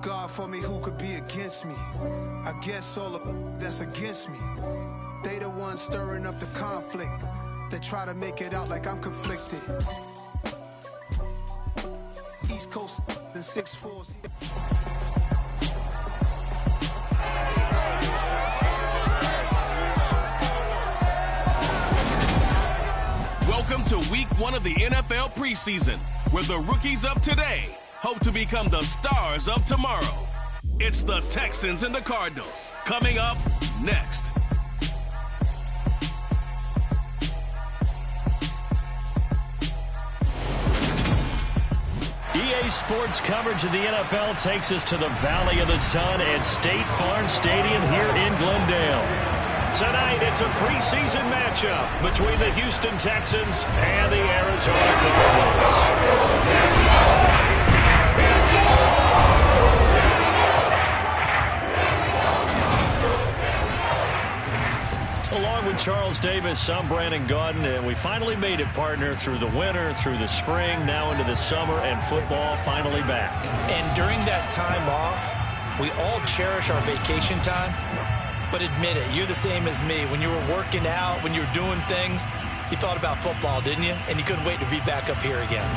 God for me, who could be against me? I guess all of that's against me. They the ones stirring up the conflict. They try to make it out like I'm conflicted. East Coast and 6'4". Welcome to week 1 of the NFL preseason, where the rookies of today hope to become the stars of tomorrow. It's the Texans and the Cardinals coming up next. EA Sports coverage of the NFL takes us to the Valley of the Sun at State Farm Stadium here in Glendale. Tonight, it's a preseason matchup between the Houston Texans and the Arizona Cardinals. Along with Charles Davis, I'm Brandon Gaudin, and we finally made it, partner, through the winter, through the spring, now into the summer, and football finally back. And during that time off, we all cherish our vacation time. But admit it, you're the same as me. When you were working out, when you were doing things, you thought about football, didn't you? And you couldn't wait to be back up here again.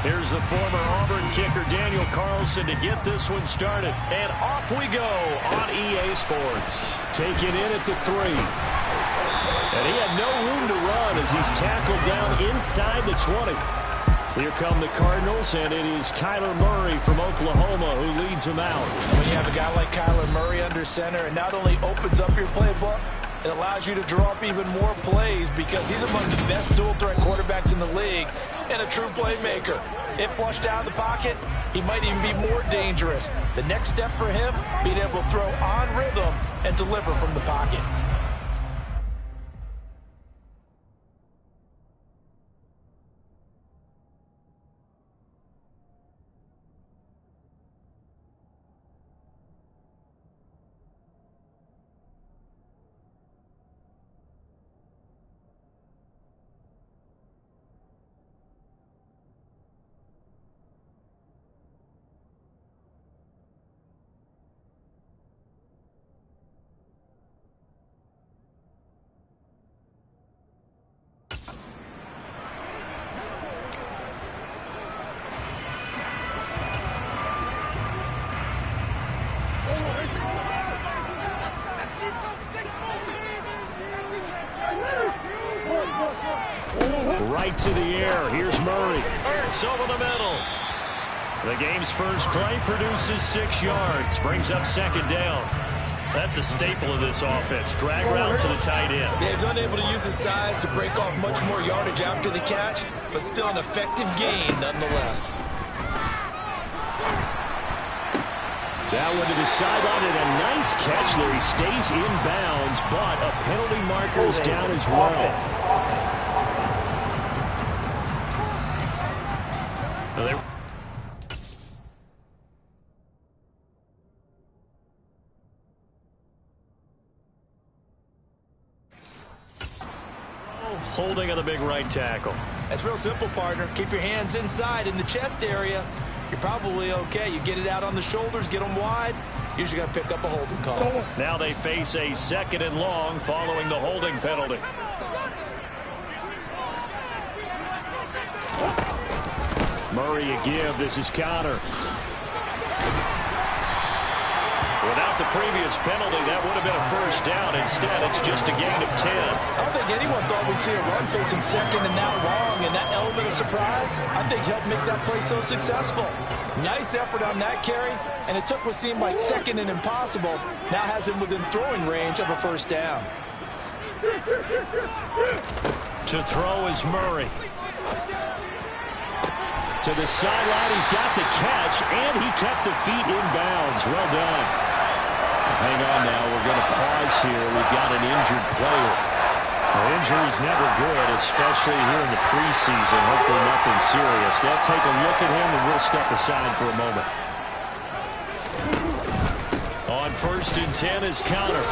Here's the former Auburn kicker Daniel Carlson to get this one started. And off we go on EA Sports. Taking in at the 3. And he had no room to run as he's tackled down inside the 20. Here come the Cardinals, and it is Kyler Murray from Oklahoma who leads them out. When you have a guy like Kyler Murray under center, it not only opens up your playbook, it allows you to draw up even more plays because he's among the best dual-threat quarterbacks in the league and a true playmaker. If flushed out of the pocket, he might even be more dangerous. The next step for him, being able to throw on rhythm and deliver from the pocket. Right to the air. Here's Murray. Ertz over the middle. The game's first play produces 6 yards. Brings up second down. That's a staple of this offense. Drag route to the tight end. Yeah, he's unable to use his size to break off much more yardage after the catch, but still an effective gain nonetheless. That one to the sideline, and a nice catch there. He stays in bounds, but a penalty marker is down as well. Holding on the big right tackle. That's real simple, partner. Keep your hands inside in the chest area. You're probably okay. You get it out on the shoulders, get them wide. Usually got to pick up a holding call. Now they face a 2nd and long following the holding penalty. Murray a give. This is Connor. Without the previous penalty, that would have been a first down. Instead, it's just a gain of 10. I don't think anyone thought we'd see a run facing 2nd and now long, and that element of surprise, I think, helped make that play so successful. Nice effort on that carry, and it took what seemed like 2nd and impossible, now has him within throwing range of a first down. To throw is Murray. To the sideline, he's got the catch, and he kept the feet in bounds. Well done. Hang on now, we're going to pause here. We've got an injured player. Well, injury's never good, especially here in the preseason. Hopefully nothing serious. They'll take a look at him, and we'll step aside for a moment. On 1st and 10 is Connor.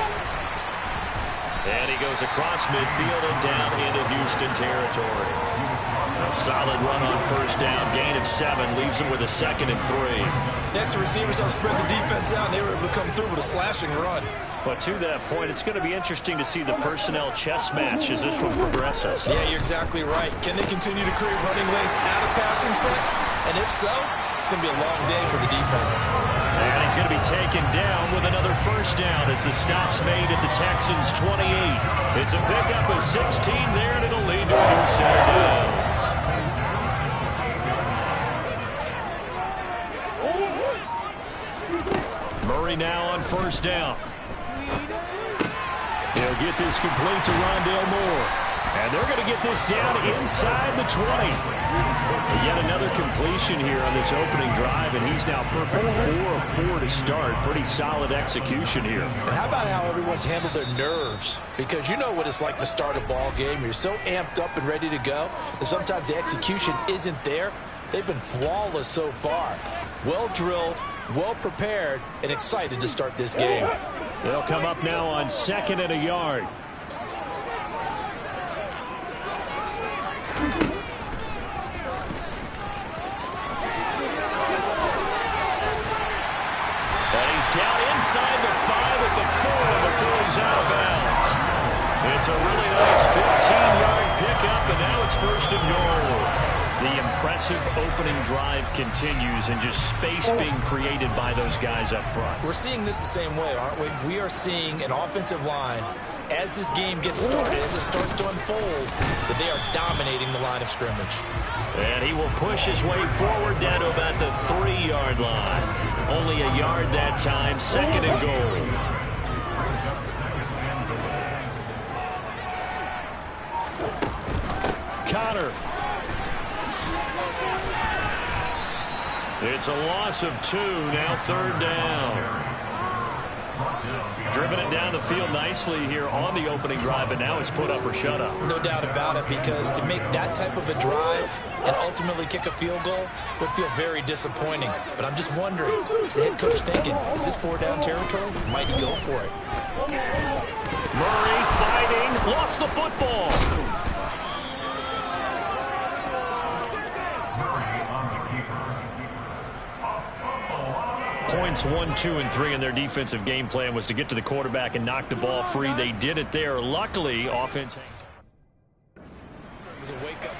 And he goes across midfield and down into Houston territory. A solid run on 1st down, gain of 7, leaves him with a 2nd and 3. Next, the receivers have spread the defense out, and they were able to come through with a slashing run. But to that point, it's going to be interesting to see the personnel chess match as this one progresses. Yeah, you're exactly right. Can they continue to create running lanes out of passing sets? And if so, it's going to be a long day for the defense. And he's going to be taken down with another 1st down as the stop's made at the Texans' 28. It's a pickup of 16 there, and it'll lead to a new set of downs. Murray now on 1st down. He'll get this complete to Rondale Moore. And they're going to get this down inside the 20. Yet another completion here on this opening drive, and he's now perfect 4 of 4 to start. Pretty solid execution here. And how about how everyone's handled their nerves? Because you know what it's like to start a ball game. You're so amped up and ready to go, and sometimes the execution isn't there. They've been flawless so far. Well drilled, well prepared, and excited to start this game. They'll come up now on 2nd and a yard. And he's down inside the 5 at the 4 before he's out of bounds. It's a really nice 15-yard pickup, and now it's 1st and goal. The impressive opening drive continues, and just space being created by those guys up front. We're seeing this the same way, aren't we? We are seeing an offensive line, as this game gets started, as it starts to unfold, that they are dominating the line of scrimmage. And he will push his way forward down to about the 3-yard line. Only a yard that time, 2nd and goal. Connor. It's a loss of 2, now 3rd down. Driven it down the field nicely here on the opening drive, but now it's put up or shut up. No doubt about it, because to make that type of a drive and ultimately kick a field goal would feel very disappointing. But I'm just wondering, is the head coach thinking, is this 4-down territory? Might he go for it? Murray fighting, lost the football. Points 1, 2, and 3 in their defensive game plan was to get to the quarterback and knock the ball free. They did it there. Luckily, offense. It was a wake-up.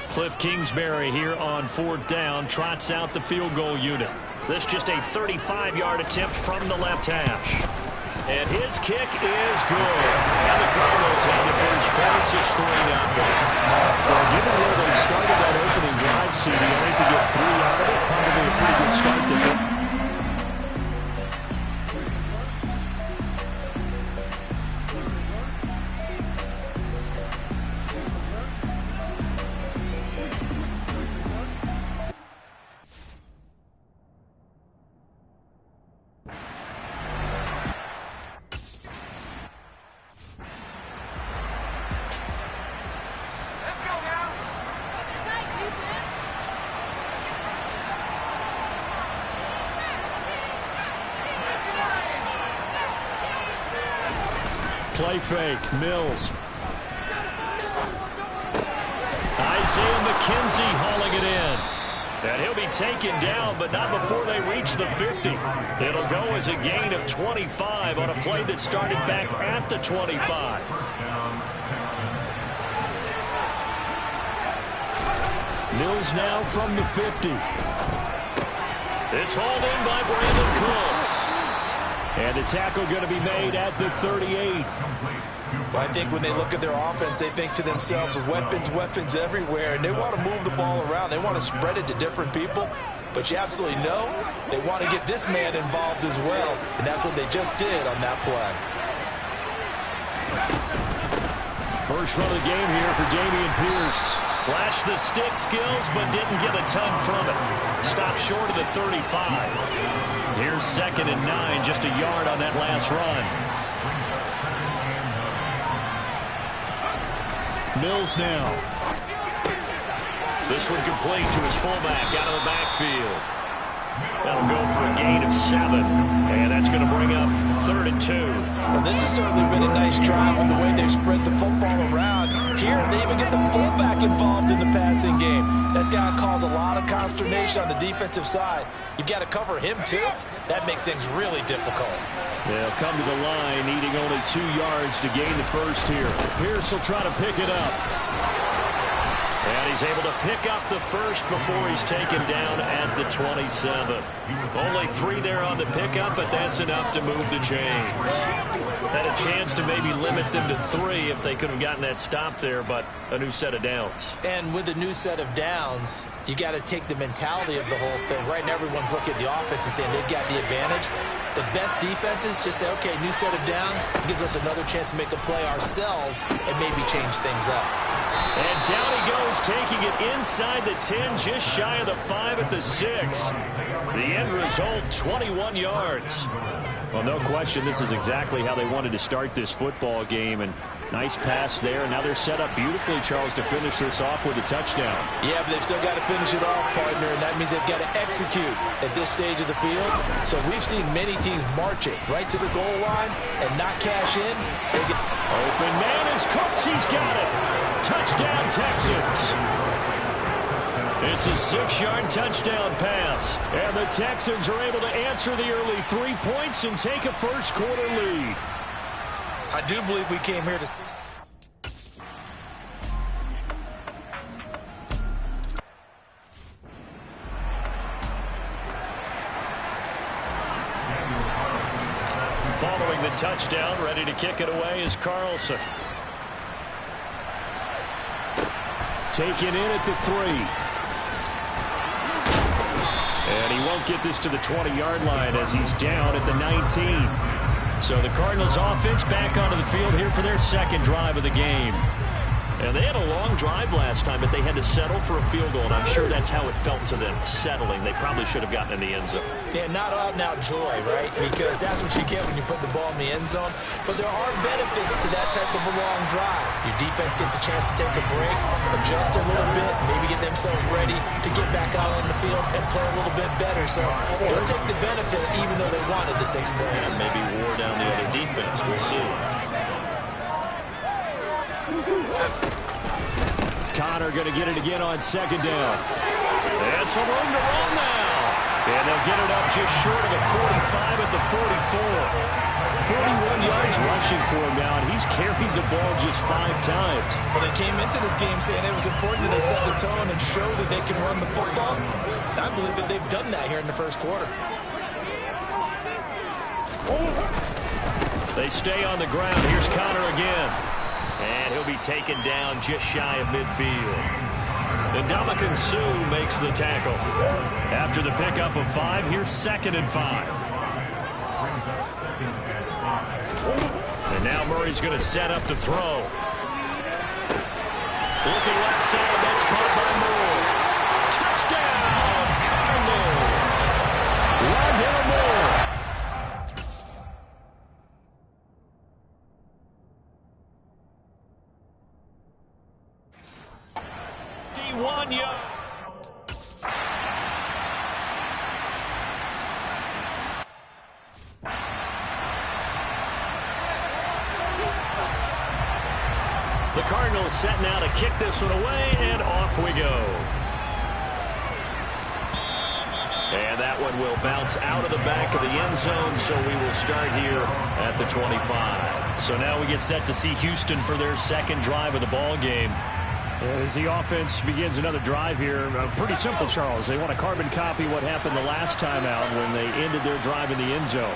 Cliff Kingsbury here on 4th down trots out the field goal unit. This just a 35-yard attempt from the left hash. And his kick is good. And the Cardinals have the first points. It's 3-0. Well, given where they started that opening drive, CD, I think to get 3 out of it, probably a pretty good start to them. Play fake, Mills. Isaiah McKenzie hauling it in. And he'll be taken down, but not before they reach the 50. It'll go as a gain of 25 on a play that started back at the 25. Mills now from the 50. It's hauled in by Brandon Cooks. And the tackle going to be made at the 38. Well, I think when they look at their offense, they think to themselves, weapons everywhere, and they want to move the ball around. They want to spread it to different people. But you absolutely know they want to get this man involved as well, and that's what they just did on that play. First run of the game here for Dameon Pierce. Flashed the stick skills, but didn't get a ton from it. Stopped short of the 35. Here's 2nd and 9, just a yard on that last run. Mills now. This one complete to his fullback out of the backfield. That'll go for a gain of 7. And that's going to bring up 3rd and 2. Well, this has certainly been a nice drive with the way they've spread the football around. Here, they even get the fullback involved in the passing game. That's got to cause a lot of consternation on the defensive side. You've got to cover him, too. That makes things really difficult. They'll come to the line, needing only 2 yards to gain the first here. Pierce will try to pick it up. And he's able to pick up the first before he's taken down at the 27. Only 3 there on the pickup, but that's enough to move the chains. Had a chance to maybe limit them to 3 if they could have gotten that stop there, but a new set of downs. And with a new set of downs, you got to take the mentality of the whole thing. Right now, everyone's looking at the offense and saying they've got the advantage. The best defenses just say, okay, new set of downs gives us another chance to make a play ourselves and maybe change things up. And down he goes, taking it inside the 10, just shy of the 5 at the 6. The end result, 21 yards. Well, no question, this is exactly how they wanted to start this football game. And nice pass there. And now they're set up beautifully, Charles, to finish this off with a touchdown. Yeah, but they've still got to finish it off, partner, and that means they've got to execute at this stage of the field. So we've seen many teams march it right to the goal line and not cash in. Open man is Cooks. He's got it. Touchdown, Texans. It's a 6-yard touchdown pass. And the Texans are able to answer the early 3 points and take a first-quarter lead. I do believe we came here to see. Following the touchdown, ready to kick it away is Carlson. Taken in at the 3. And he won't get this to the 20-yard line as he's down at the 19. So the Cardinals offense back onto the field here for their second drive of the game. And they had a long drive last time, but they had to settle for a field goal, and I'm sure that's how it felt to them, settling. They probably should have gotten in the end zone. Yeah, not out-and-out joy, right? Because that's what you get when you put the ball in the end zone. But there are benefits to that type of a long drive. Your defense gets a chance to take a break, adjust a little bit, maybe get themselves ready to get back out on the field and play a little bit better. So they'll take the benefit even though they wanted the 6 points. Maybe wore down the other defense. We'll see. Connor going to get it again on 2nd down. And some room to run now. And they'll get it up just short of the 45 at the 44. 41 yards rushing for him now, and he's carried the ball just 5 times. Well, they came into this game saying it was important that they set the tone and show that they can run the football. And I believe that they've done that here in the first quarter. They stay on the ground. Here's Connor again. And he'll be taken down just shy of midfield. And Ndamukong Suh makes the tackle. After the pickup of 5, here's 2nd and 5. And now Murray's going to set up to throw. Looking left side, that's caught by Moore. Touchdown, Cardinals. Rondale Moore. 1 yard. The Cardinals set now to kick this one away, and off we go. And that one will bounce out of the back of the end zone, so we will start here at the 25. So now we get set to see Houston for their second drive of the ball game. As the offense begins another drive here, pretty simple, Charles. They want to carbon copy what happened the last time out when they ended their drive in the end zone.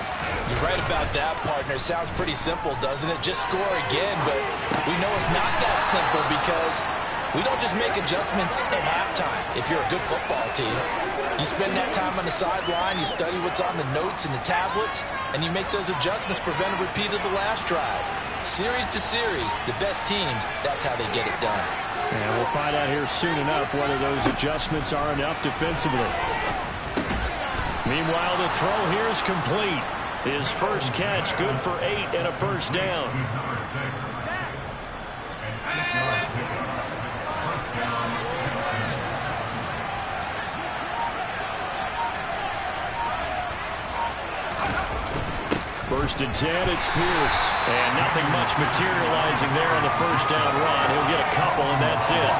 You're right about that, partner. Sounds pretty simple, doesn't it? Just score again, but we know it's not that simple because We don't just make adjustments at halftime if you're a good football team. You spend that time on the sideline, you study what's on the notes and the tablets, and you make those adjustments to prevent a repeat of the last drive. Series to series, the best teams, that's how they get it done. And we'll find out here soon enough whether those adjustments are enough defensively. Meanwhile, the throw here is complete. His first catch, good for 8 and a first down. First and 10, it's Pierce. And nothing much materializing there on the first down run. He'll get a couple, and that's it.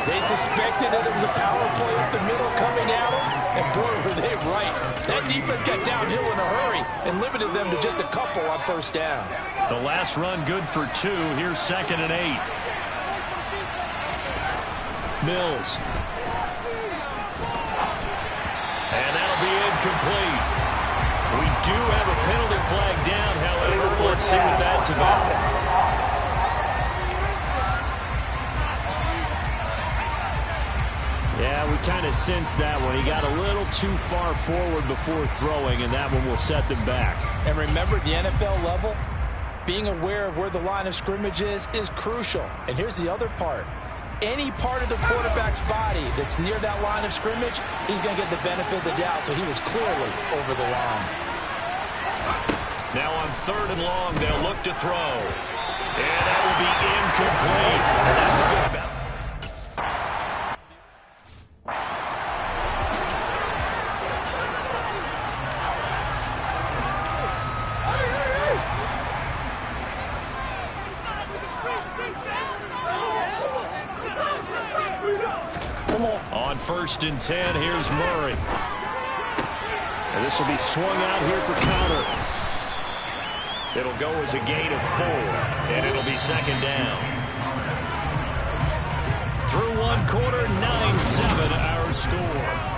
They suspected that it was a power play up the middle coming at them, and boy, were they right. That defense got downhill in a hurry and limited them to just a couple on first down. The last run good for 2. Here's 2nd and 8. Mills. And that'll be incomplete. We do have a penalty flag down, however. Let's see what that's about. Yeah, we kind of sensed that one. He got a little too far forward before throwing, and that one will set them back. And remember, at the NFL level, being aware of where the line of scrimmage is crucial. And here's the other part. Any part of the quarterback's body that's near that line of scrimmage, he's going to get the benefit of the doubt, so he was clearly over the line. Now on 3rd and long, they'll look to throw. And that will be incomplete. And that's a good bet. On 1st and 10, here's Murray. And this will be swung out here for counter. It'll go as a gain of 4, and it'll be 2nd down. Through 1 quarter, 9-7 our score.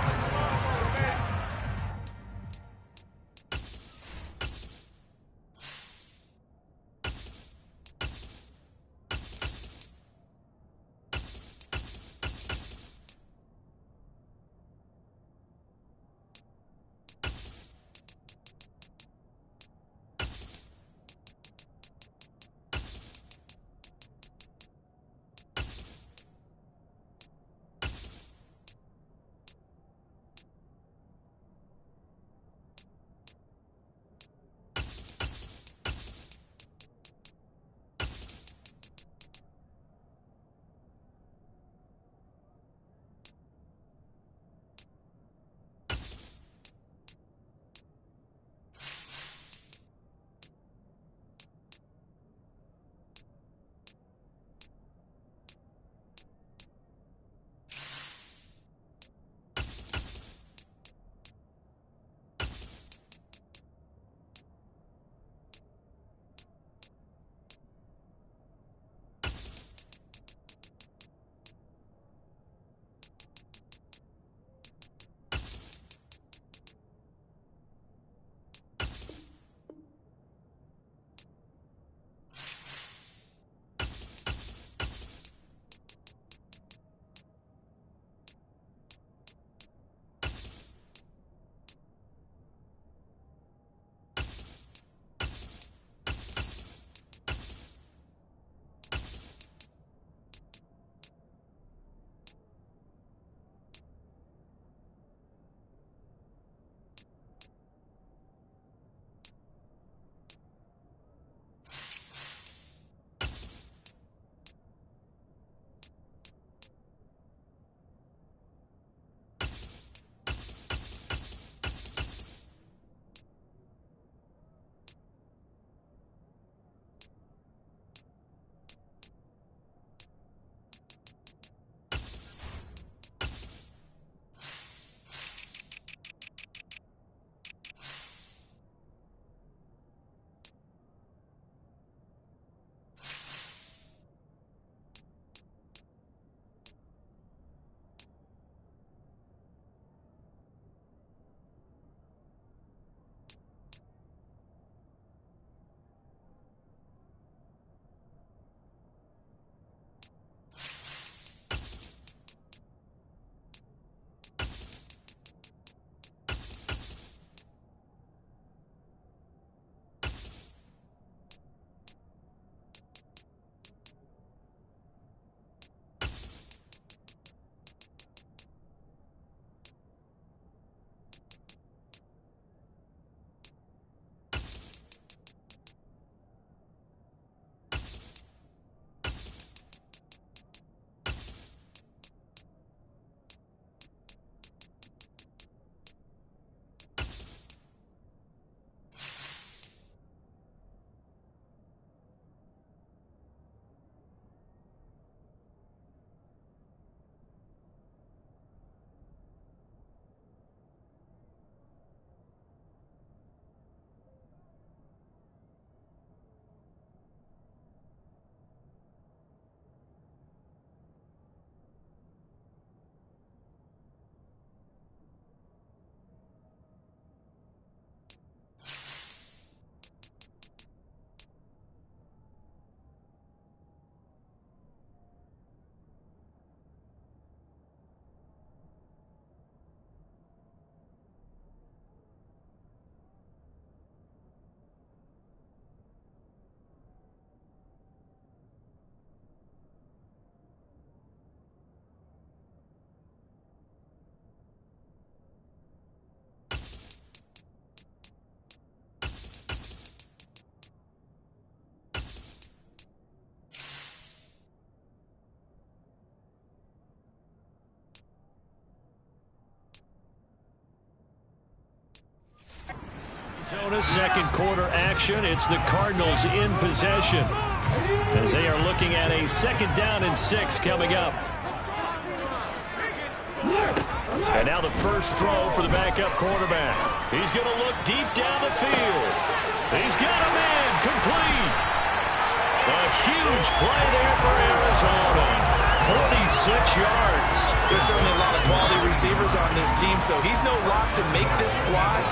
second quarter action. It's the Cardinals in possession as they are looking at a 2nd down and 6 coming up. And now the first throw for the backup quarterback. He's going to look deep down the field. He's got a man complete. A huge play there for Arizona. 46 yards. There's certainly a lot of quality receivers on this team, so he's no lock to make this squad.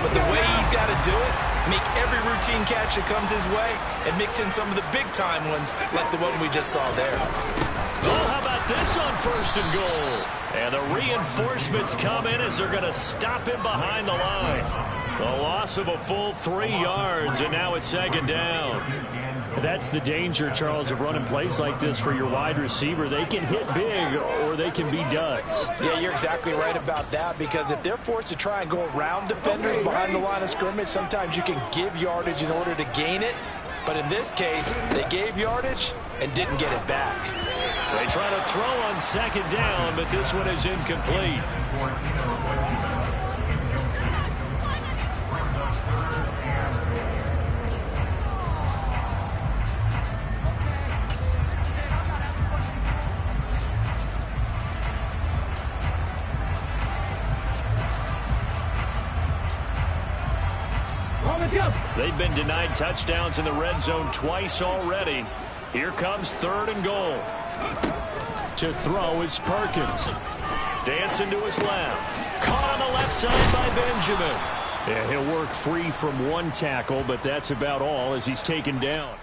But the way he's got to do it, make every routine catch that comes his way, and mix in some of the big-time ones like the one we just saw there. Oh, how about this on 1st and goal? And the reinforcements come in as they're going to stop him behind the line. A loss of a full 3 yards, and now it's 2nd down. That's the danger, Charles, of running plays like this for your wide receiver. They can hit big or they can be duds. Yeah, you're exactly right about that, because if they're forced to try and go around defenders behind the line of scrimmage, sometimes you can give yardage in order to gain it. But in this case, they gave yardage and didn't get it back. They try to throw on 2nd down, but this one is incomplete. They've been denied touchdowns in the red zone twice already. Here comes 3rd and goal. To throw is Perkins. Dancing to his left. Caught on the left side by Benjamin. Yeah, he'll work free from 1 tackle, but that's about all as he's taken down.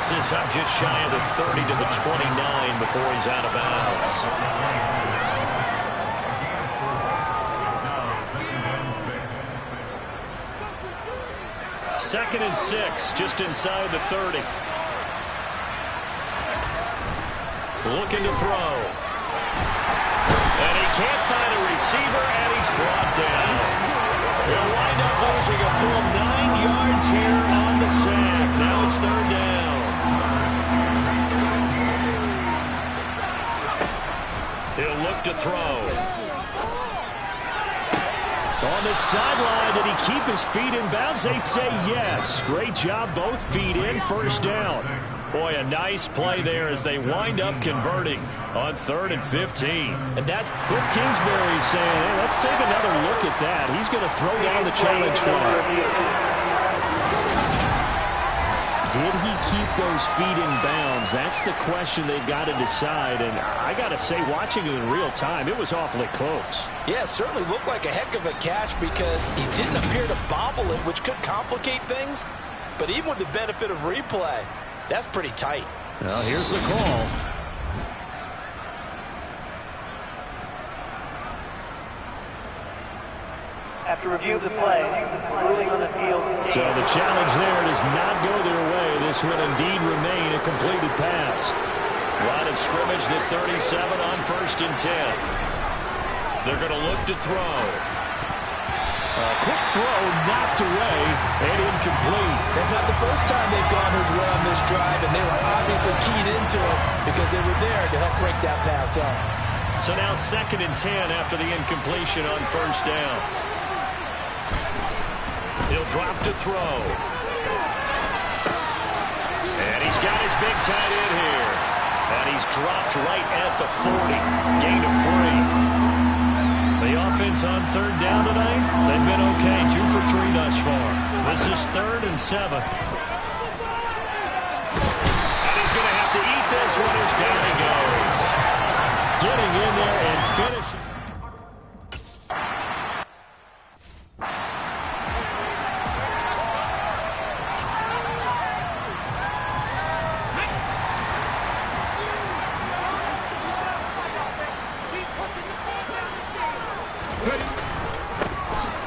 This up just shy of the 30 to the 29 before he's out of bounds. 2nd and 6, just inside the 30. Looking to throw. And he can't find a receiver, and he's brought down. He'll wind up losing a full 9 yards here on the sack. Now it's 3rd down. He'll look to throw. On the sideline, did he keep his feet in bounds? They say yes. Great job, both feet in, 1st down. Boy, a nice play there as they wind up converting on 3rd and 15. And that's Cliff Kingsbury saying, hey, let's take another look at that. He's going to throw down the challenge flag. Did he keep those feet in bounds? That's the question they've got to decide. And I got to say, watching it in real time, it was awfully close. Yeah, it certainly looked like a heck of a catch because he didn't appear to bobble it, which could complicate things. But even with the benefit of replay, that's pretty tight. Well, here's the call. After review of the play, ruling on the field. So the challenge there does not go their way. This will indeed remain a completed pass. Line of scrimmage, the 37 on 1st and 10. They're going to look to throw. A quick throw knocked away and incomplete. That's not the first time they've gone his way on this drive, and they were obviously keyed into it because they were there to help break that pass up. So now 2nd and 10 after the incompletion on 1st down. He'll drop to throw. And he's got his big tight end here. And he's dropped right at the 40. Gain of 3. The offense on 3rd down tonight, they've been okay. 2 for 3 thus far. This is 3rd and 7. And he's going to have to eat this one as down he goes. Getting in there and finishing.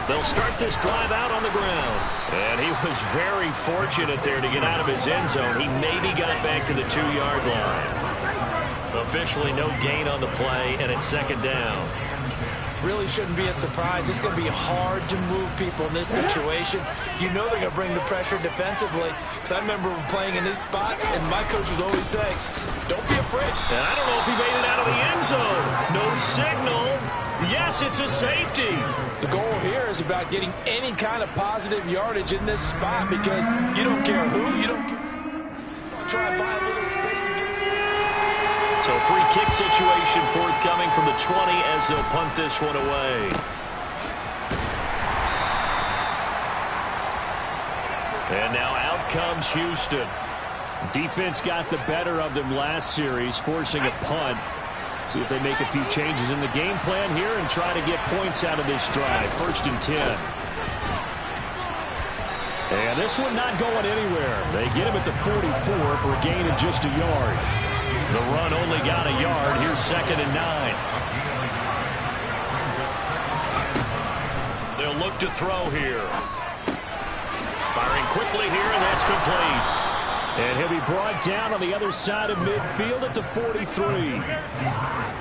They'll start this drive out on the ground. And he was very fortunate there to get out of his end zone. He maybe got back to the 2-yard line. The officially no gain on the play, and it's second down. Really shouldn't be a surprise. It's going to be hard to move people in this situation. You know they're going to bring the pressure defensively. Because I remember playing in these spots, and my coach was always saying, don't be afraid. And I don't know if he made it out of the end zone. No signal. Yes, it's a safety. The goal here is about getting any kind of positive yardage in this spot because you don't care who, you don't care. Try and buy a little space and get it. So free kick situation forthcoming from the 20 as they'll punt this one away. And now out comes Houston. Defense got the better of them last series, forcing a punt. See if they make a few changes in the game plan here and try to get points out of this drive. 1st and 10. And this one not going anywhere. They get him at the 44 for a gain of just a yard. The run only got a yard. Here's 2nd and 9. They'll look to throw here. Firing quickly here, and that's complete. And he'll be brought down on the other side of midfield at the 43.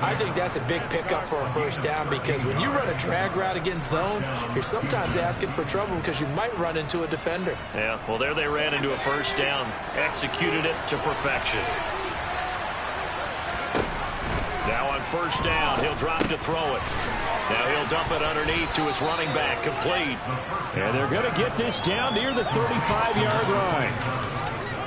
I think that's a big pickup for a first down because when you run a drag route against zone, you're sometimes asking for trouble because you might run into a defender. Yeah, well, there they ran into a first down. Executed it to perfection. Now on 1st down, he'll drop to throw it. Now he'll dump it underneath to his running back, complete. And they're going to get this down near the 35-yard line.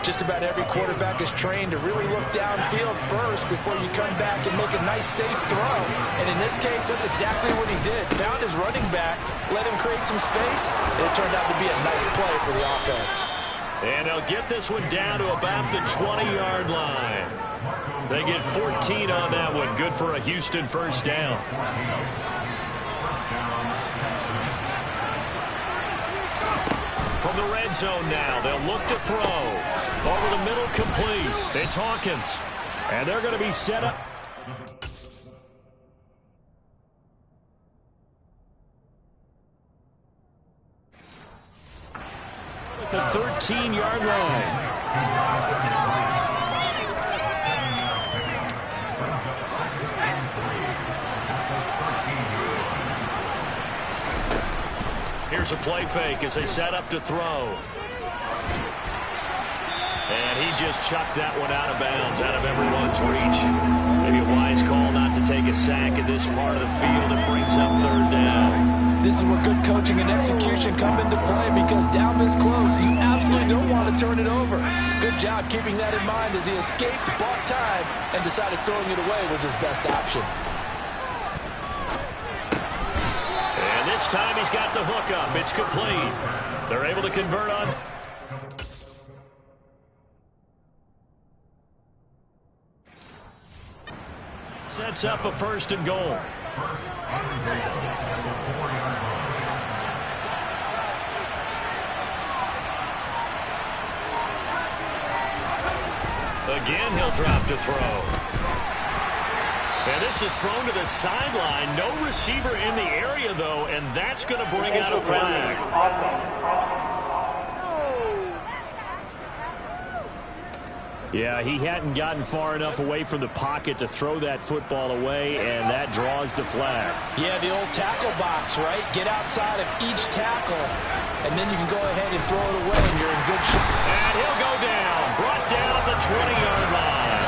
Just about every quarterback is trained to really look downfield first before you come back and make a nice, safe throw. And in this case, that's exactly what he did. Found his running back, let him create some space, and it turned out to be a nice play for the offense. And they'll get this one down to about the 20-yard line. They get 14 on that one. Good for a Houston first down. From the red zone now, they'll look to throw. Over the middle, complete. It's Hawkins. And they're going to be set up. At the 13-yard line. Here's a play fake as they set up to throw. And he just chucked that one out of bounds, out of everyone's reach. Maybe a wise call not to take a sack in this part of the field. It brings up 3rd down. This is where good coaching and execution come into play because down this close, you absolutely don't want to turn it over. Good job keeping that in mind as he escaped, bought time, and decided throwing it away was his best option. And this time he's got the hook up. It's complete. They're able to convert on. Sets up a 1st and goal. Again, he'll drop to throw. And this is thrown to the sideline. No receiver in the area, though, and that's going to bring out a flag. Yeah, he hadn't gotten far enough away from the pocket to throw that football away, and that draws the flag. Yeah, the old tackle box, right? Get outside of each tackle, and then you can go ahead and throw it away, and you're in good shape. And he'll go down, brought down at the 20-yard line.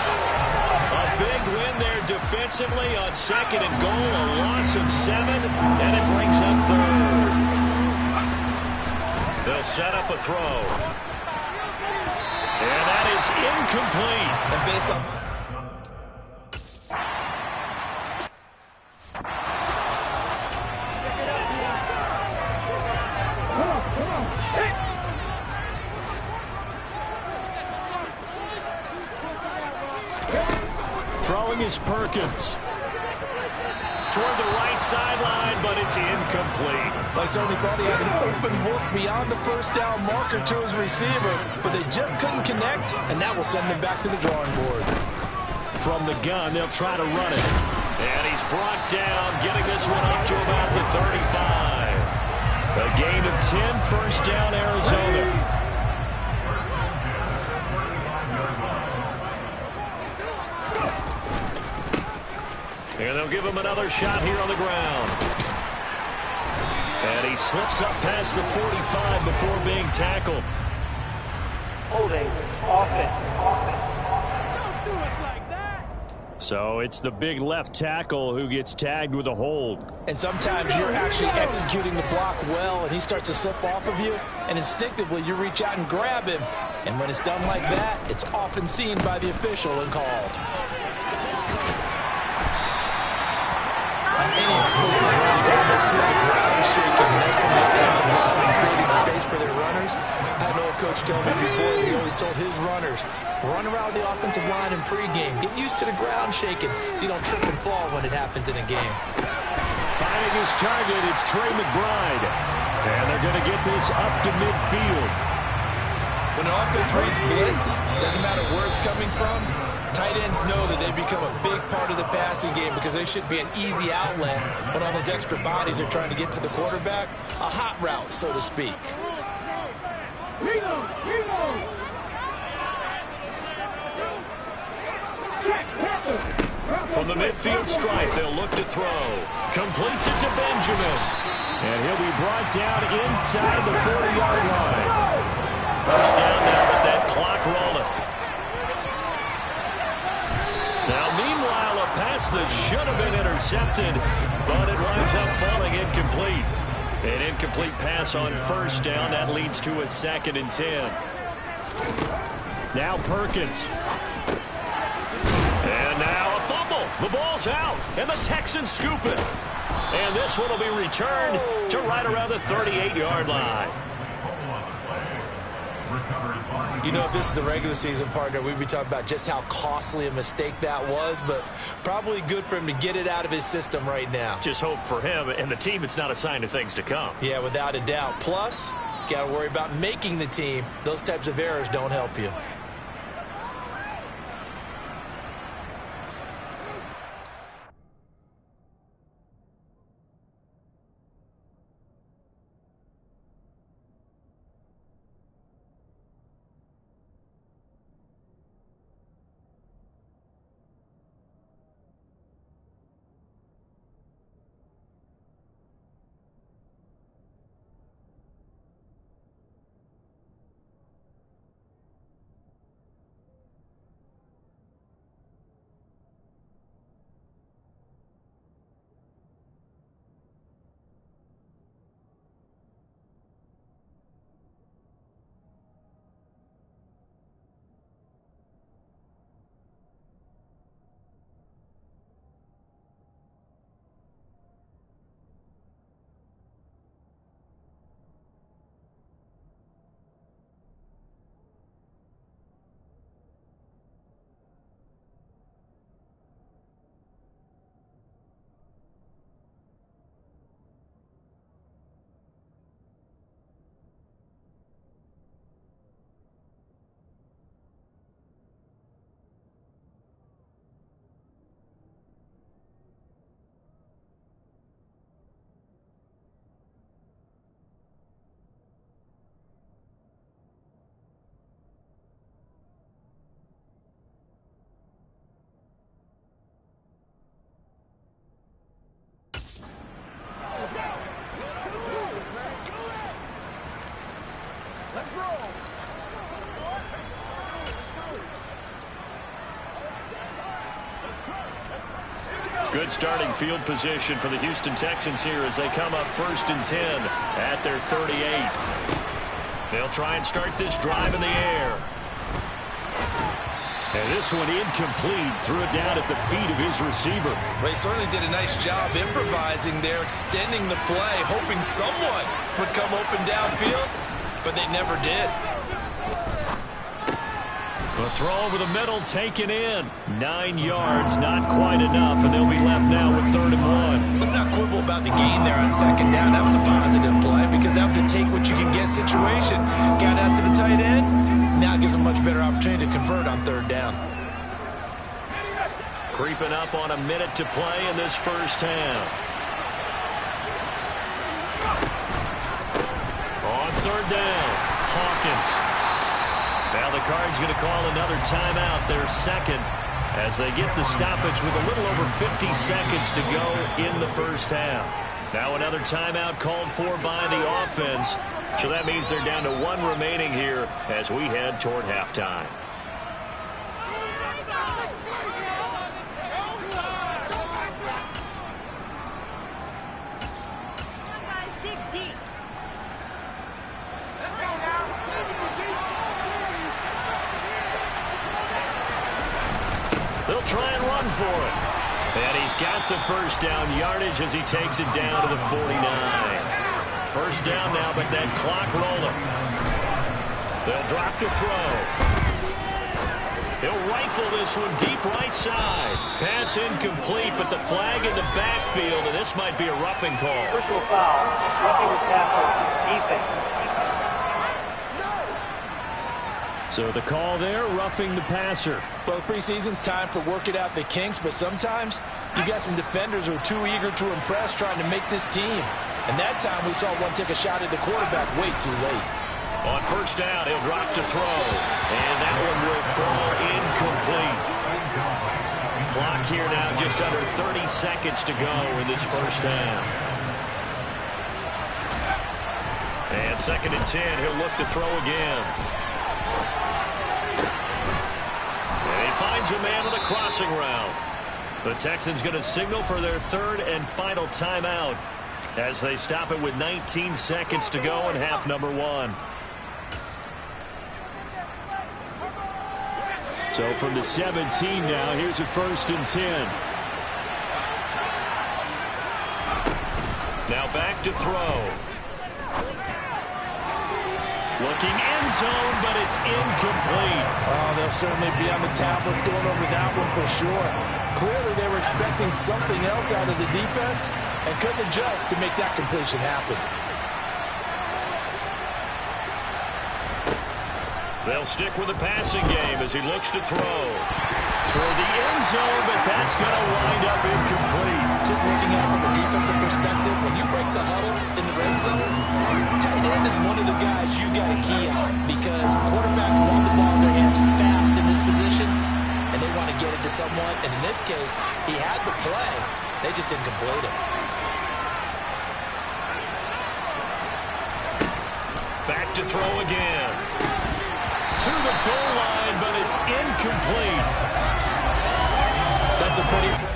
A big win there defensively on 2nd and goal, a loss of 7, and it brings up 3rd. They'll set up a throw. And that is incomplete. And based on... Throwing is Perkins. Toward the right sideline, but it's incomplete. I certainly thought he had an open look beyond the 1st down marker to his receiver, but they just couldn't connect, and that will send them back to the drawing board. From the gun, they'll try to run it. And he's brought down, getting this one up to about the 35. A gain of 10, 1st down, Arizona. give him another shot here on the ground. And he slips up past the 45 before being tackled. Holding. Offense. Don't do us like that. So it's the big left tackle who gets tagged with a hold. And sometimes you're actually executing the block well, and he starts to slip off of you, and instinctively you reach out and grab him. And when it's done like that, it's often seen by the official and called. On any explicit run, you can almost feel the ground shaking, and that's from the offensive line creating space for their runners. I had an old coach tell me before, he always told his runners, run around the offensive line in pregame. Get used to the ground shaking so you don't trip and fall when it happens in a game. Finding his target, it's Trey McBride. And they're going to get this up to midfield. When the offense reads blitz, doesn't matter where it's coming from, tight ends know that they become a big part of the passing game because they should be an easy outlet when all those extra bodies are trying to get to the quarterback. A hot route, so to speak. From the midfield stripe, they'll look to throw. Completes it to Benjamin. And he'll be brought down inside the 40-yard line. First down now with that clock rolling. Now, meanwhile, a pass that should have been intercepted, but it winds up falling incomplete. An incomplete pass on first down. That leads to a 2nd and 10. Now Perkins. And now a fumble. The ball's out, and the Texans scoop it. And this one will be returned to right around the 38-yard line. You know, if this is the regular season, partner, we'd be talking about just how costly a mistake that was, but probably good for him to get it out of his system right now. Just hope for him and the team it's not a sign of things to come. Yeah, without a doubt. Plus, you got to worry about making the team. Those types of errors don't help you. Let's roll. Good starting field position for the Houston Texans here as they come up 1st and 10 at their 38. They'll try and start this drive in the air. And this one incomplete. Threw it down at the feet of his receiver. They certainly did a nice job improvising there, extending the play, hoping someone would come open downfield, but they never did. The throw over the middle taken in. 9 yards, not quite enough, and they'll be left now with 3rd and 1. Let's not quibble about the gain there on 2nd down. That was a positive play because that was a take-what-you-can-get situation. Got out to the tight end. Now it gives them a much better opportunity to convert on 3rd down. Creeping up on a minute to play in this first half. On 3rd down, Hawkins. Now the Cards going to call another timeout, their second. as they get the stoppage with a little over 50 seconds to go in the first half. Now another timeout called for by the offense. So that means they're down to one remaining here as we head toward halftime. They'll try and run for it. And he's got the first down yardage as he takes it down to the 49. First down now, but that clock rolling. They'll drop to throw. He'll rifle this one deep right side. Pass incomplete, but the flag in the backfield, and this might be a roughing call. Personal foul. Roughing the passer. Defense. So the call there, roughing the passer. Well, preseason's time for working out the kinks, but sometimes you got some defenders who are too eager to impress trying to make this team. And that time we saw one take a shot at the quarterback way too late. On first down, he'll drop to throw. And that one will fall incomplete. Clock here now just under 30 seconds to go in this first half. And 2nd and 10, he'll look to throw again. And he finds a man on the crossing route. The Texans going to signal for their 3rd and final timeout as they stop it with 19 seconds to go in half number 1. So from the 17 now, here's a 1st and 10. Now back to throw. Looking end zone, but it's incomplete. Oh, they'll certainly be on the tablets going over that one for sure. Clearly, they were expecting something else out of the defense and couldn't adjust to make that completion happen. They'll stick with the passing game as he looks to throw. Toward the end zone, but that's going to wind up incomplete. Just looking at it from a defensive perspective, when you break the huddle in the red zone, tight end is one of the guys you got to key on because quarterbacks want the ball in their hands fast in this position, and they want to get it to someone. And in this case, he had the play. They just didn't complete it. Back to throw again. To the goal line, but it's incomplete. That's a pretty...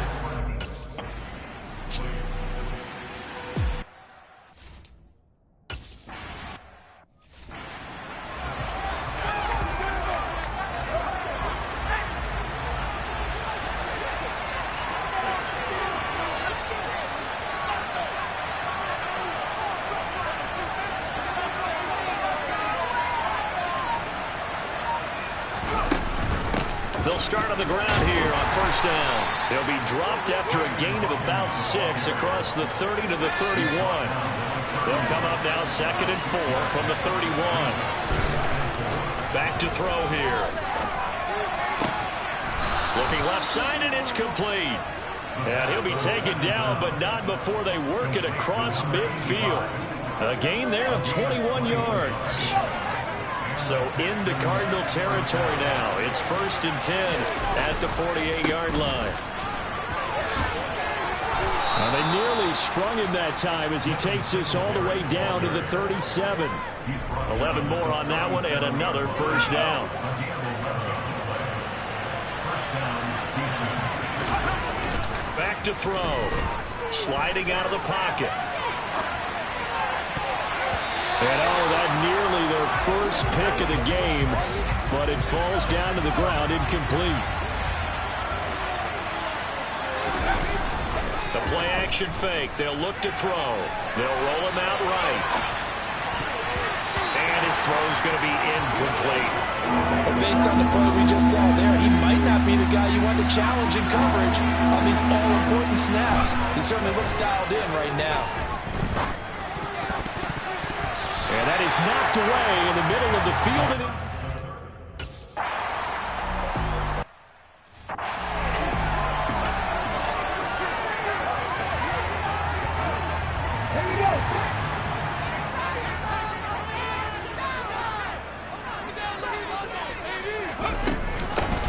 They'll start on the ground here on first down. They'll be dropped after a gain of about 6 across the 30 to the 31. They'll come up now 2nd and 4 from the 31. Back to throw here. Looking left side, and it's complete. And he'll be taken down, but not before they work it across midfield. A gain there of 21 yards. So into Cardinal territory now. It's 1st and 10 at the 48-yard line. They nearly sprung him that time as he takes this all the way down to the 37. 11 more on that one and another first down. Back to throw. Sliding out of the pocket. And that nearly their first pick of the game, but it falls down to the ground incomplete. The play action fake. They'll look to throw. They'll roll him out right. And his throw's going to be incomplete. But based on the play we just saw there, he might not be the guy you want to challenge in coverage on these all-important snaps. He certainly looks dialed in right now. And that is knocked away in the middle of the field.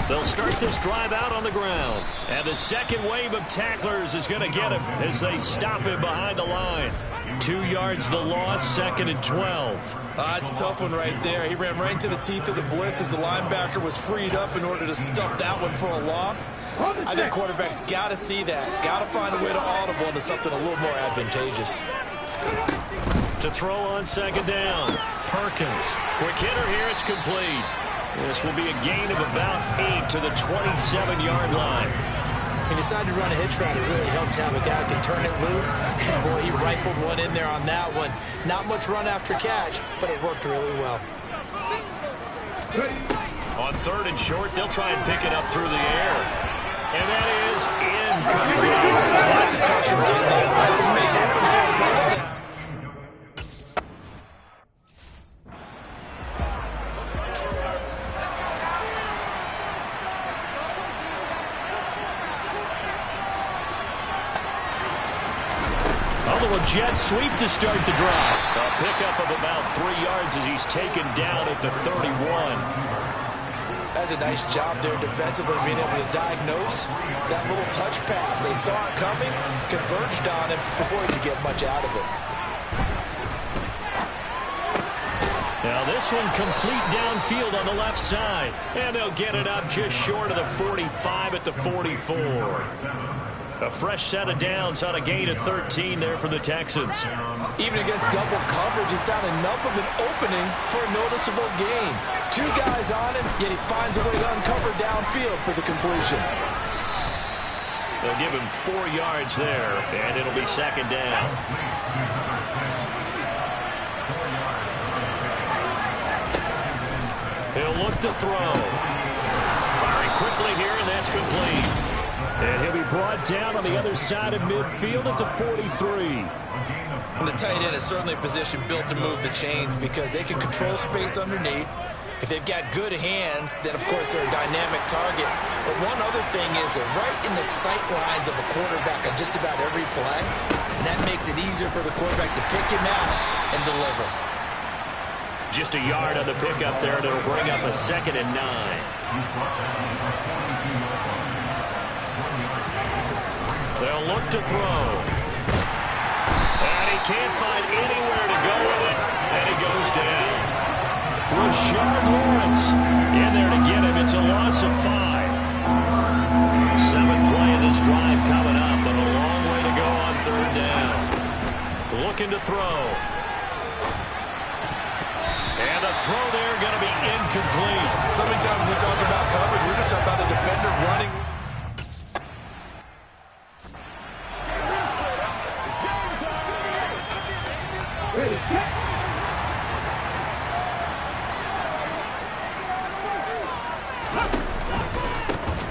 They'll start this drive out on the ground. And the second wave of tacklers is going to get him as they stop him behind the line. 2 yards the loss, 2nd and 12. It's a tough one right there. He ran right into the teeth of the blitz as the linebacker was freed up in order to stop that one for a loss. I think quarterbacks got to see that. Got to find a way to audible into something a little more advantageous. To throw on 2nd down. Perkins. Quick hitter here. It's complete. This will be a gain of about 8 to the 27-yard line. He decided to run a hitch route. It really helped to have a guy who can turn it loose. And boy, he rifled one in there on that one. Not much run after catch, but it worked really well. On 3rd and short, they'll try and pick it up through the air. And that is incomplete. That's a pressure right there. That was made open for the first down. A jet sweep to start the drive. A pickup of about 3 yards as he's taken down at the 31. That's a nice job there defensively, being able to diagnose that little touch pass. They saw it coming, converged on him before he could get much out of it. Now this one complete downfield on the left side. And they'll get it up just short of the 45 at the 44. A fresh set of downs on a gain of 13 there for the Texans. Even against double coverage, he found enough of an opening for a noticeable gain. 2 guys on him, yet he finds a way to uncover downfield for the completion. They'll give him 4 yards there, and it'll be 2nd down. He'll look to throw. Firing quickly here, and that's complete. And he'll be brought down on the other side of midfield at the 43. And the tight end is certainly a position built to move the chains because they can control space underneath. If they've got good hands, then, of course, they're a dynamic target. But one other thing is they're right in the sight lines of a quarterback on just about every play. And that makes it easier for the quarterback to pick him out and deliver. Just a yard on the pickup there, and it'll bring up a 2nd and 9. They'll look to throw. And he can't find anywhere to go with it. And he goes down. Rashard Lawrence in there to get him. It's a loss of 5. 7th play of this drive coming up, but a long way to go on 3rd down. Looking to throw. And the throw there going to be incomplete. So many times when we talk about coverage, we're just talking about the defender running.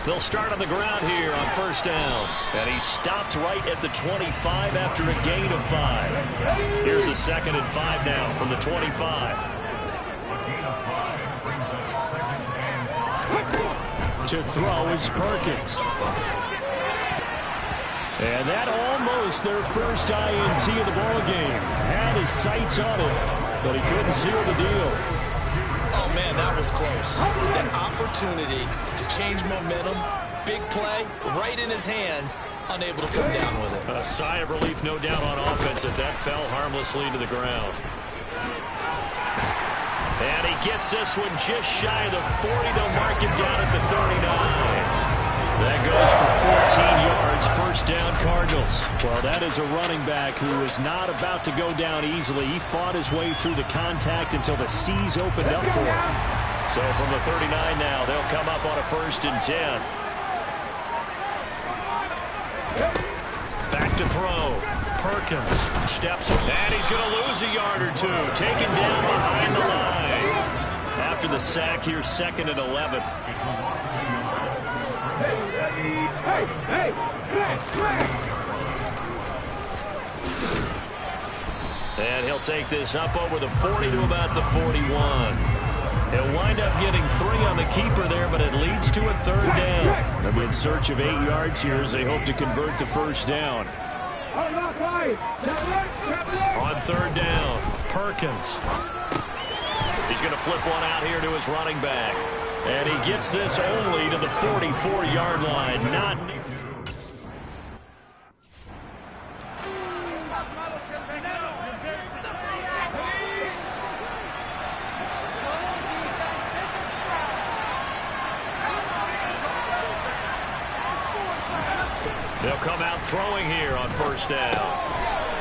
They'll start on the ground here on 1st down. And he stopped right at the 25 after a gain of 5. Here's a 2nd and 5 now from the 25. To throw is Perkins. And that almost their first INT of the ballgame. Had his sights on it, but he couldn't seal the deal. Oh, man, that was close. That opportunity to change momentum, big play, right in his hands, unable to come down with it. A sigh of relief, no doubt, on offense that fell harmlessly to the ground. And he gets this one just shy of the 40. They'll mark him down at the 39. That goes for 14 yards, 1st down Cardinals. Well, that is a running back who is not about to go down easily. He fought his way through the contact until the C's opened up for him. So from the 39 now, they'll come up on a 1st and 10. Back to throw. Perkins steps up, and he's going to lose a yard or 2. Taken down behind the line. After the sack, here's 2nd and 11. And he'll take this up over the 40 to about the 41. He'll wind up getting 3 on the keeper there, but it leads to a 3rd down. They'll be in search of 8 yards here as they hope to convert the 1st down. On 3rd down, Perkins. He's going to flip one out here to his running back. And he gets this only to the 44-yard line. Not. They'll come out throwing here on first down.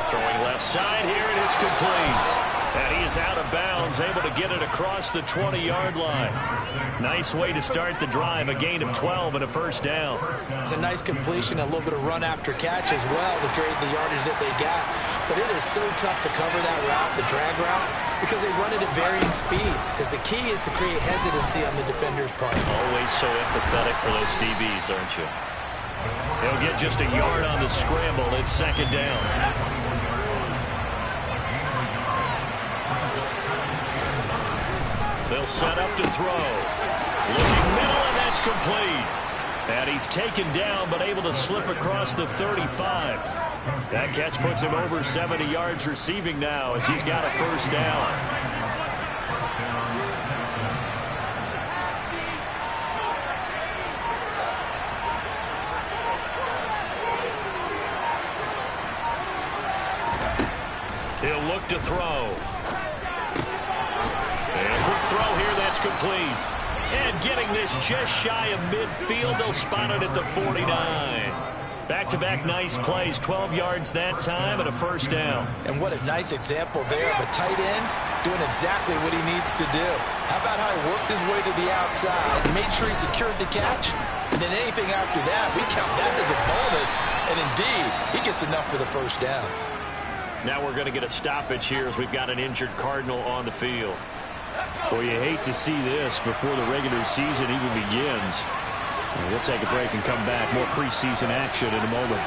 Throwing left side here, and it's complete. And he is out of bounds, able to get it across the 20-yard line. Nice way to start the drive, a gain of 12 and a first down. It's a nice completion, a little bit of run after catch as well to create the yardage that they got. But it is so tough to cover that route, the drag route, because they run it at varying speeds. Because the key is to create hesitancy on the defender's part. Always so empathetic for those DBs, aren't you? They'll get just a yard on the scramble. It's second down. They'll set up to throw. Looking middle, and that's complete. And he's taken down, but able to slip across the 35. That catch puts him over 70 yards receiving now as he's got a first down. He'll look to throw. And quick throw here, that's complete. And getting this just shy of midfield, they'll spot it at the 49. Back-to-back nice plays, 12 yards that time and a first down. And what a nice example there of a tight end doing exactly what he needs to do. How about how he worked his way to the outside, made sure he secured the catch, and then anything after that, we count that as a bonus. And indeed, he gets enough for the first down. Now we're going to get a stoppage here as we've got an injured Cardinal on the field. Well, you hate to see this before the regular season even begins. We'll take a break and come back. More preseason action in a moment.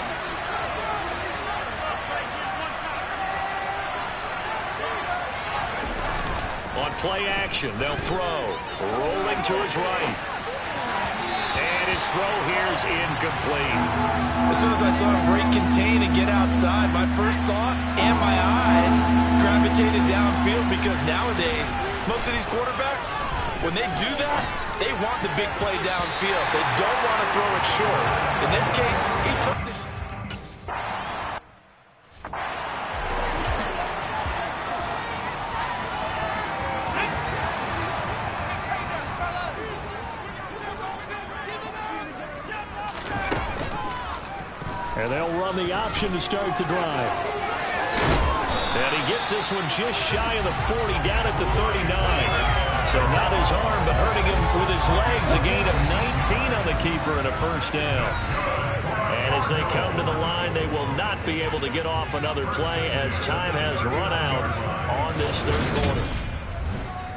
On play action, they'll throw. Rolling to his right. And his throw here is incomplete. As soon as I saw him break, contain, and get outside, my first thought and my eyes gravitated downfield because nowadays, most of these quarterbacks, when they do that, they want the big play downfield. They don't want to throw it short. In this case, he took the... And they'll run the option to start the drive. And he gets this one just shy of the 40, down at the 39. So not his arm, but hurting him with his legs. A gain of 19 on the keeper and a first down. And as they come to the line, they will not be able to get off another play as time has run out on this third quarter.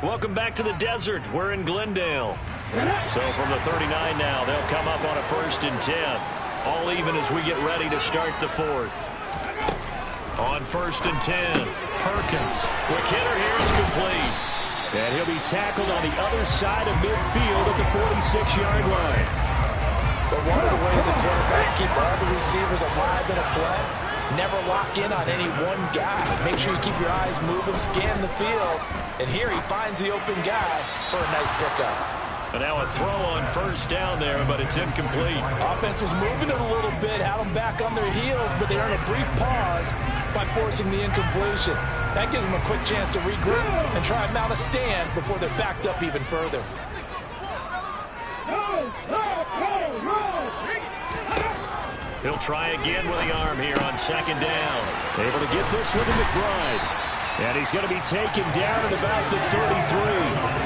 Welcome back to the desert. We're in Glendale. So from the 39 now, they'll come up on a 1st and 10. All even as we get ready to start the fourth. On 1st and 10, Perkins. Quick hitter here is complete. And he'll be tackled on the other side of midfield at the 46-yard line. But one of the ways that quarterbacks keep all the receivers alive in a play, never lock in on any one guy. Make sure you keep your eyes moving, scan the field. And here he finds the open guy for a nice pickup. And now a throw on 1st down there, but it's incomplete. Offense was moving it a little bit, had them back on their heels, but they earned a brief pause by forcing the incompletion. That gives them a quick chance to regroup and try and mount a stand before they're backed up even further. He'll try again with the arm here on 2nd down. Able to get this one to McBride. And he's going to be taken down at about the 33.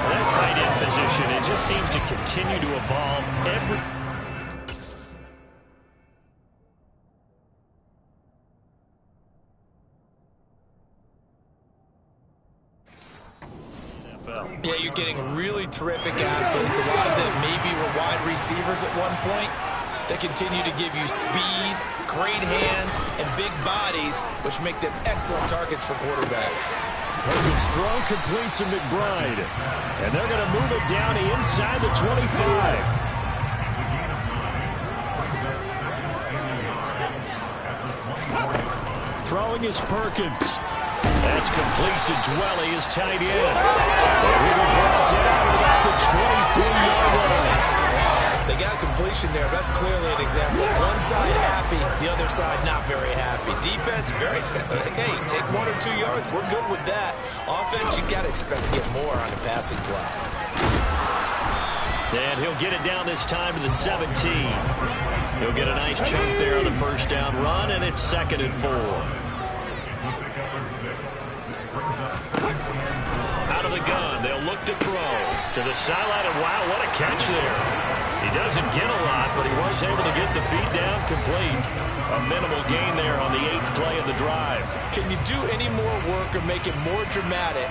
That tight end position, it just seems to continue to evolve every... Yeah, you're getting really terrific athletes. A lot of them maybe were wide receivers at one point. They continue to give you speed, great hands, and big bodies, which make them excellent targets for quarterbacks. Perkins' throw complete to McBride. And they're going to move it down inside the 25. Throwing is Perkins. That's complete to Dwelly, his tight end. And he will brought down at about the 23-yard line. They got a completion there. That's clearly an example. One side happy, the other side not very happy. Defense, very, hey, take 1 or 2 yards. We're good with that. Offense, you got to expect to get more on the passing play. And he'll get it down this time to the 17. He'll get a nice chunk there on the first down run, and it's 2nd and 4. Out of the gun, they'll look to throw. To the sideline, and wow, what a catch there. He doesn't get a lot, but he was able to get the feet down complete. A minimal gain there on the 8th play of the drive. Can you do any more work or make it more dramatic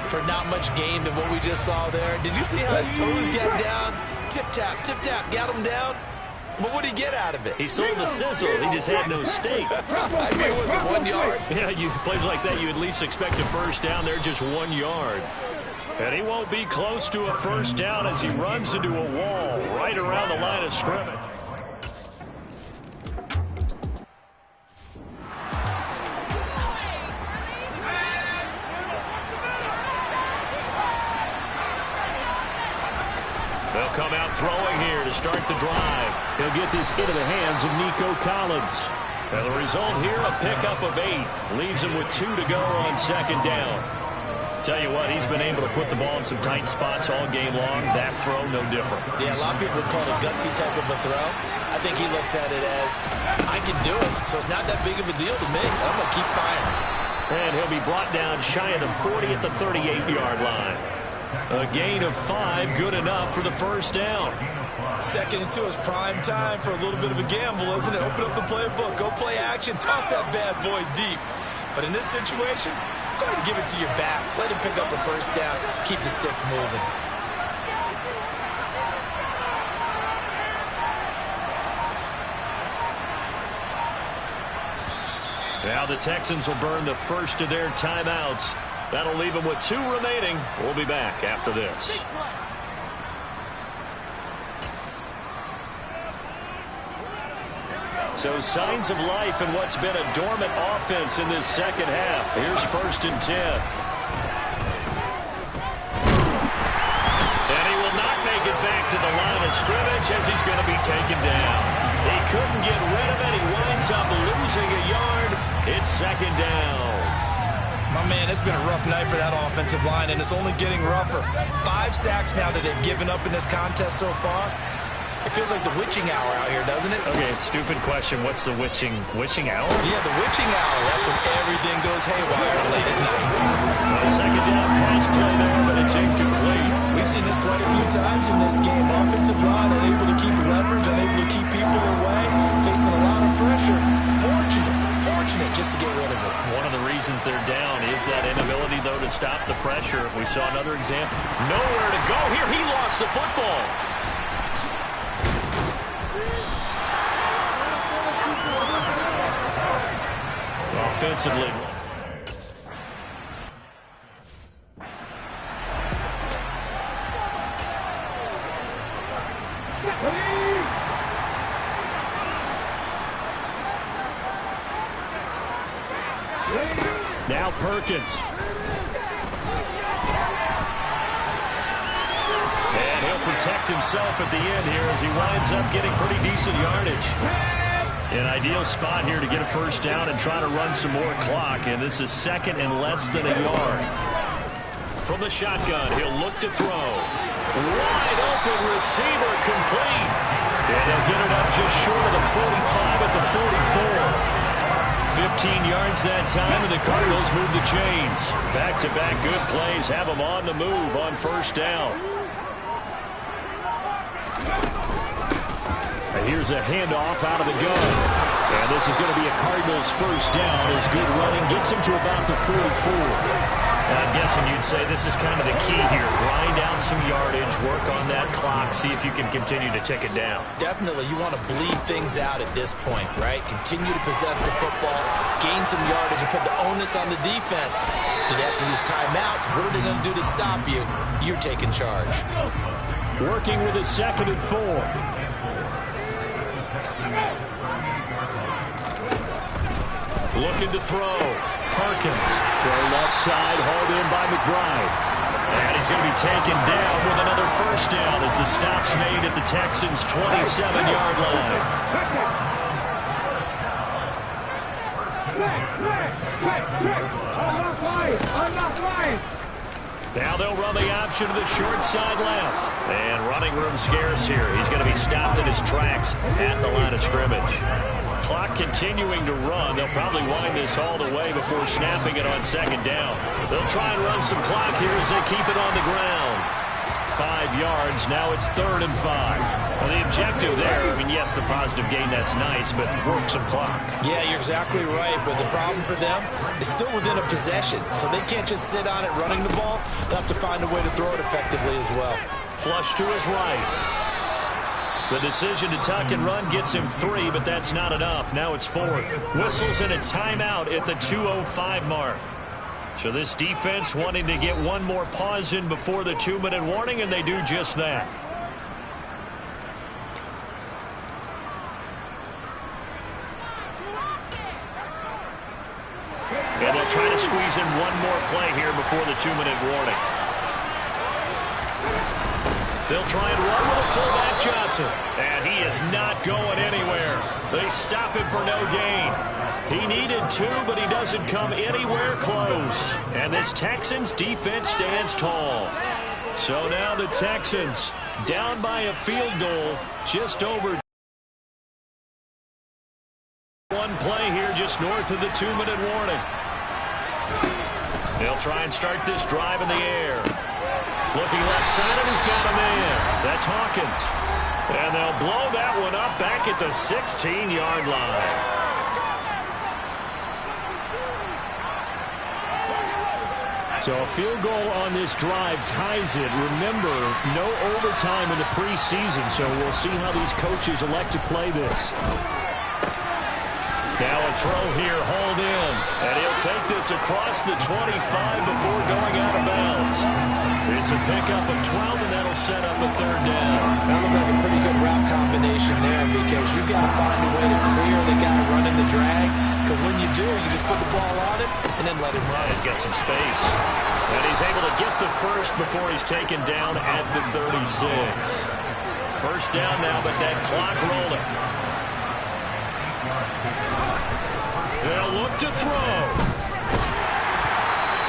for not much gain than what we just saw there? Did you see how his toes got down? Tip-tap, got him down. But what did he get out of it? He sold the sizzle. He just had no steak. I mean, was it 1 yard? Yeah, plays like that, you at least expect a first down there, just 1 yard. And he won't be close to a first down as he runs into a wall right around the line of scrimmage. They'll come out throwing here to start the drive. He'll get this into the hands of Nico Collins. And the result here, a pickup of 8. Leaves him with 2 to go on 2nd down. Tell you what, he's been able to put the ball in some tight spots all game long. That throw, no different. Yeah, a lot of people would call it a gutsy type of a throw. I think he looks at it as, I can do it, so it's not that big of a deal to me. I'm going to keep firing. And he'll be brought down shy of the 40 at the 38-yard line. A gain of 5, good enough for the first down. 2nd and 2 is prime time for a little bit of a gamble, isn't it? Open up the playbook, go play action, toss that bad boy deep. But in this situation, go ahead and give it to your back. Let him pick up a first down. Keep the sticks moving. Now the Texans will burn the first of their timeouts. That'll leave them with 2 remaining. We'll be back after this. So signs of life in what's been a dormant offense in this second half. Here's 1st and 10. And he will not make it back to the line of scrimmage as he's going to be taken down. He couldn't get rid of it. He winds up losing a yard. It's 2nd down. My man, it's been a rough night for that offensive line, and it's only getting rougher. 5 sacks now that they've given up in this contest so far. It feels like the witching hour out here, doesn't it? Okay, stupid question. What's the witching hour? Yeah, the witching hour. That's when everything goes haywire late at night. Well, 2nd down pass play there, but it's incomplete. We've seen this quite a few times in this game. Offensive line unable to keep leverage, unable to keep people away, facing a lot of pressure. Fortunate just to get rid of it. One of the reasons they're down is that inability, though, to stop the pressure. We saw another example. Nowhere to go here. He lost the football. Offensively. Now Perkins. And he'll protect himself at the end here as he winds up getting pretty decent yardage. An ideal spot here to get a first down and try to run some more clock. And this is 2nd and less than a yard. From the shotgun, he'll look to throw. Wide open receiver complete. And he'll get it up just short of the 45 at the 44. 15 yards that time, and the Cardinals move the chains. Back-to-back good plays have them on the move on first down. And here's a handoff out of the gun. And this is going to be a Cardinals first down as good running gets him to about the 44. And I'm guessing you'd say this is kind of the key here. Grind down some yardage, work on that clock, see if you can continue to tick it down. Definitely, you want to bleed things out at this point, right? Continue to possess the football, gain some yardage, and put the onus on the defense. Do they have to use timeouts? What are they going to do to stop you? You're taking charge. Working with a 2nd and 4. Looking to throw. Perkins. Throw left side, hauled in by McBride. And he's going to be taken down with another first down as the stop's made at the Texans' 27-yard line. Now they'll run the option to the short side left. And running room scarce here. He's going to be stopped in his tracks at the line of scrimmage. Clock continuing to run. They'll probably wind this all the way before snapping it on second down. They'll try and run some clock here as they keep it on the ground. 5 yards. Now it's 3rd and 5. Well, the objective there, I mean, yes, the positive gain, that's nice, but work some clock. Yeah, you're exactly right, but the problem for them is still within a possession, so they can't just sit on it running the ball. They'll have to find a way to throw it effectively as well. Flush to his right. The decision to tuck and run gets him 3, but that's not enough. Now it's 4th. Whistles in a timeout at the 2:05 mark. So this defense wanting to get one more pause in before the 2-minute warning, and they do just that. And they'll try to squeeze in one more play here before the 2-minute warning. They'll try and run with a fullback Johnson. And he is not going anywhere. They stop him for no gain. He needed 2, but he doesn't come anywhere close. And this Texans defense stands tall. So now the Texans down by a field goal, just over one play here just north of the 2-minute warning. They'll try and start this drive in the air. Looking left side, and he's got a man. That's Hawkins. And they'll blow that one up back at the 16-yard line. So a field goal on this drive ties it. Remember, no overtime in the preseason, so we'll see how these coaches elect to play this. Now a throw here, hauled in. And he'll take this across the 25 before going out of bounds. It's a pickup of 12, and that'll set up a 3rd down. That looked like a pretty good route combination there, because you've got to find a way to clear the guy running the drag. Because when you do, you just put the ball on it and then let him run and get some space. And he's able to get the first before he's taken down at the 36. First down now, but that clock rolling. They'll look to throw.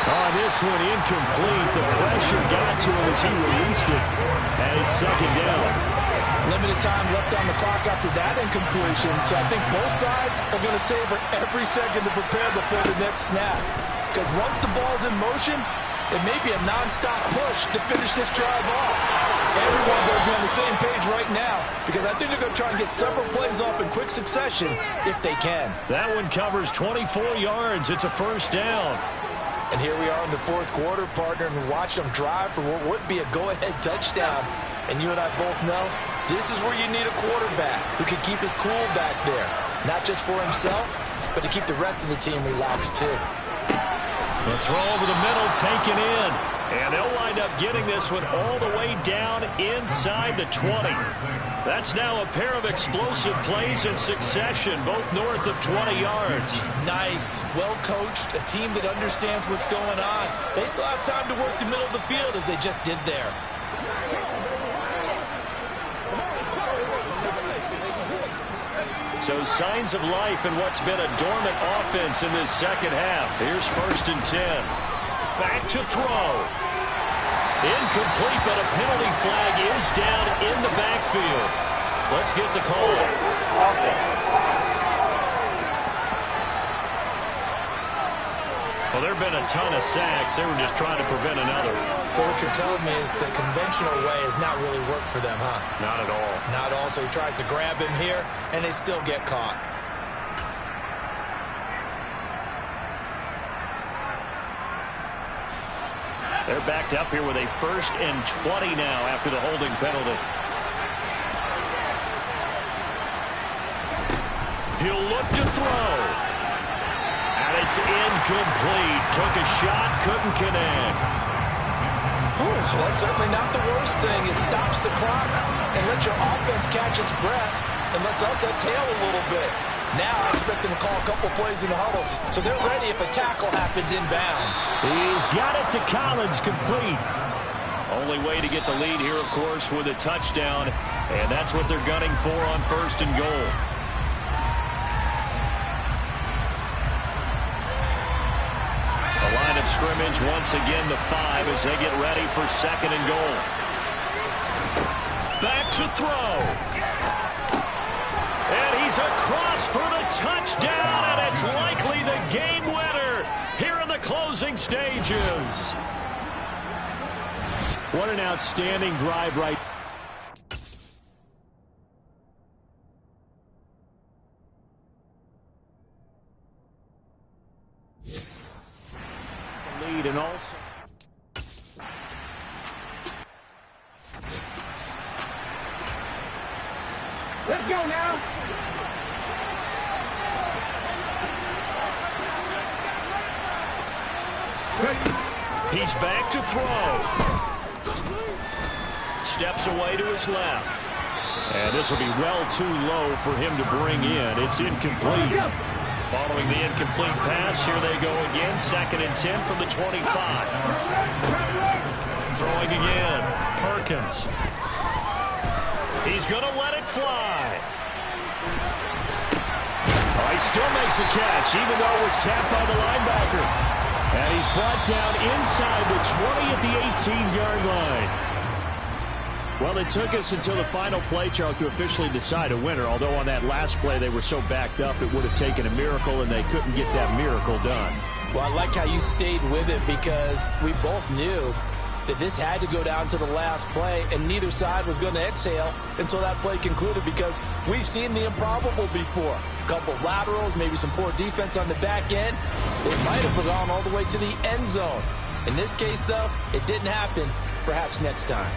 On this one, incomplete. The pressure got to him as he released it. And it's 2nd down. Limited time left on the clock after that incompletion. So I think both sides are going to savor every second to prepare before the next snap. Because once the ball's in motion, it may be a non-stop push to finish this drive off. Everyone will be on the same page right now, because I think they're going to try and get several plays off in quick succession if they can. That one covers 24 yards. It's a first down. And here we are in the 4th quarter, partner, and watch them drive for what would be a go-ahead touchdown. And you and I both know this is where you need a quarterback who can keep his cool back there, not just for himself, but to keep the rest of the team relaxed too. The throw over the middle, taken in. And they'll wind up getting this one all the way down inside the 20. That's now a pair of explosive plays in succession, both north of 20 yards. Nice. Well coached. A team that understands what's going on. They still have time to work the middle of the field as they just did there. So signs of life in what's been a dormant offense in this second half. Here's 1st and 10. Back to throw. Incomplete, but a penalty flag is down in the backfield. Let's get the call. Well, there have been a ton of sacks. They were just trying to prevent another. So what you're telling me is the conventional way has not really worked for them, huh? Not at all. Not at all. So he tries to grab him here, and they still get caught. They're backed up here with a 1st and 20 now after the holding penalty. He'll look to throw. And it's incomplete. Took a shot, couldn't connect. That's certainly not the worst thing. It stops the clock and lets your offense catch its breath and lets us exhale a little bit. Now I expect them to call a couple plays in the huddle, so they're ready if a tackle happens inbounds. He's got it to Collins, complete. Only way to get the lead here, of course, with a touchdown, and that's what they're gunning for on 1st and goal. The line of scrimmage, once again, the 5 as they get ready for 2nd and goal. Back to throw. And he's across for the touchdown, and it's likely the game winner here in the closing stages. What an outstanding drive right. The lead and also. Let's go now. He's back to throw. Steps away to his left. And this will be well too low for him to bring in. It's incomplete. Following the incomplete pass, here they go again. 2nd and 10 from the 25. Throwing again. Perkins. He's going to let it fly. Oh, he still makes a catch, even though it was tapped by the linebacker. And he's brought down inside the 20 at the 18-yard line. Well, it took us until the final play, Charles, to officially decide a winner, although on that last play they were so backed up it would have taken a miracle, and they couldn't get that miracle done. Well, I like how you stayed with it because we both knew that this had to go down to the last play, and neither side was going to exhale until that play concluded because we've seen the improbable before. A couple laterals, maybe some poor defense on the back end. They might have gone all the way to the end zone. In this case, though, it didn't happen. Perhaps next time.